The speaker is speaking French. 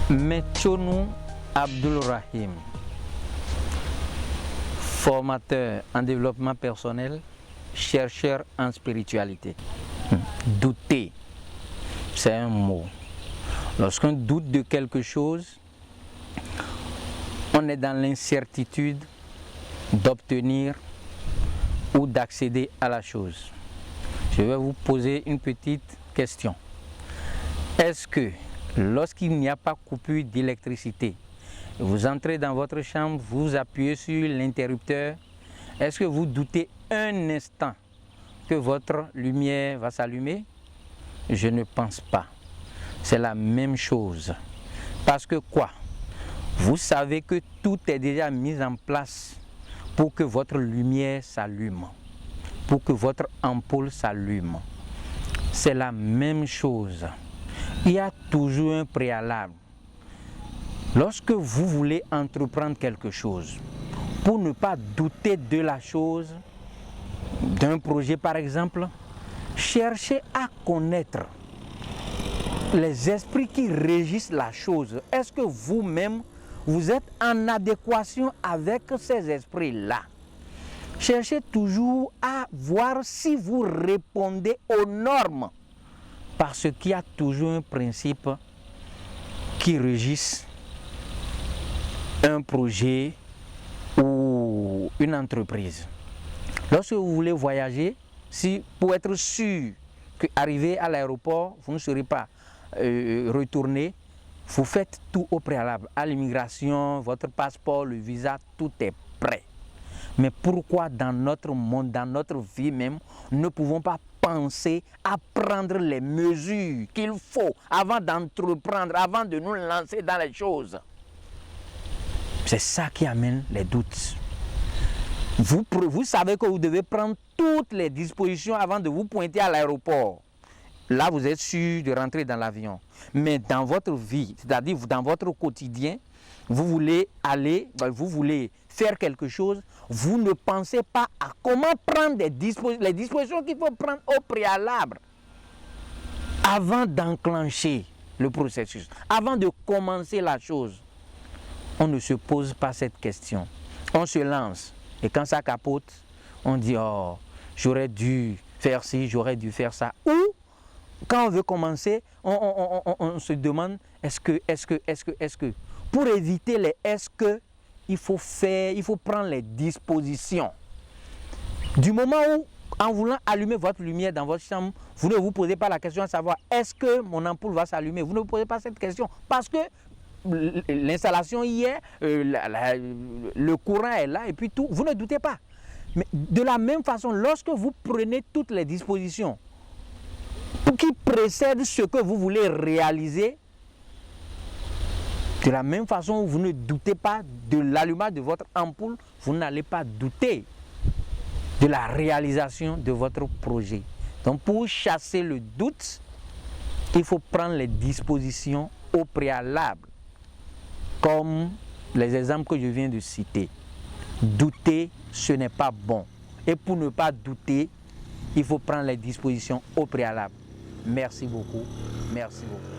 Metchonou Abdul Rahim, formateur en développement personnel, chercheur en spiritualité. Douter, c'est un mot. Lorsqu'on doute de quelque chose, on est dans l'incertitude d'obtenir ou d'accéder à la chose. Je vais vous poser une petite question. Est-ce que lorsqu'il n'y a pas coupure d'électricité, vous entrez dans votre chambre, vous appuyez sur l'interrupteur, est-ce que vous doutez un instant que votre lumière va s'allumer? Je ne pense pas. C'est la même chose. Parce que quoi? Vous savez que tout est déjà mis en place pour que votre lumière s'allume, pour que votre ampoule s'allume. C'est la même chose. Il y a toujours un préalable. Lorsque vous voulez entreprendre quelque chose, pour ne pas douter de la chose, d'un projet par exemple, cherchez à connaître les esprits qui régissent la chose. Est-ce que vous-même, vous êtes en adéquation avec ces esprits-là? Cherchez toujours à voir si vous répondez aux normes. Parce qu'il y a toujours un principe qui régisse un projet ou une entreprise. Lorsque vous voulez voyager, pour être sûr qu'arrivé à l'aéroport, vous ne serez pas retourné, vous faites tout au préalable. À l'immigration, votre passeport, le visa, tout est prêt. Mais pourquoi dans notre monde, dans notre vie même, nous ne pouvons pas penser à prendre les mesures qu'il faut avant d'entreprendre, avant de nous lancer dans les choses? C'est ça qui amène les doutes. Vous savez que vous devez prendre toutes les dispositions avant de vous pointer à l'aéroport. Là, vous êtes sûr de rentrer dans l'avion. Mais dans votre vie, c'est-à-dire dans votre quotidien, vous voulez vous voulez faire quelque chose, vous ne pensez pas à comment prendre les dispositions qu'il faut prendre au préalable avant d'enclencher le processus, avant de commencer la chose. On ne se pose pas cette question. On se lance. Et quand ça capote, on dit « Oh, j'aurais dû faire ci, j'aurais dû faire ça ». Ou, quand on veut commencer, on se demande « Est-ce que ». Pour éviter les « est-ce que », il faut prendre les dispositions. Du moment où, en voulant allumer votre lumière dans votre chambre, vous ne vous posez pas la question de savoir « Est-ce que mon ampoule va s'allumer ?» Vous ne vous posez pas cette question parce que l'installation y est, le courant est là et puis tout, vous ne doutez pas. Mais de la même façon, lorsque vous prenez toutes les dispositions qui précèdent ce que vous voulez réaliser, de la même façon, vous ne doutez pas de l'allumage de votre ampoule, vous n'allez pas douter de la réalisation de votre projet. Donc pour chasser le doute, il faut prendre les dispositions au préalable. Comme les exemples que je viens de citer. Douter, ce n'est pas bon. Et pour ne pas douter, il faut prendre les dispositions au préalable. Merci beaucoup. Merci beaucoup.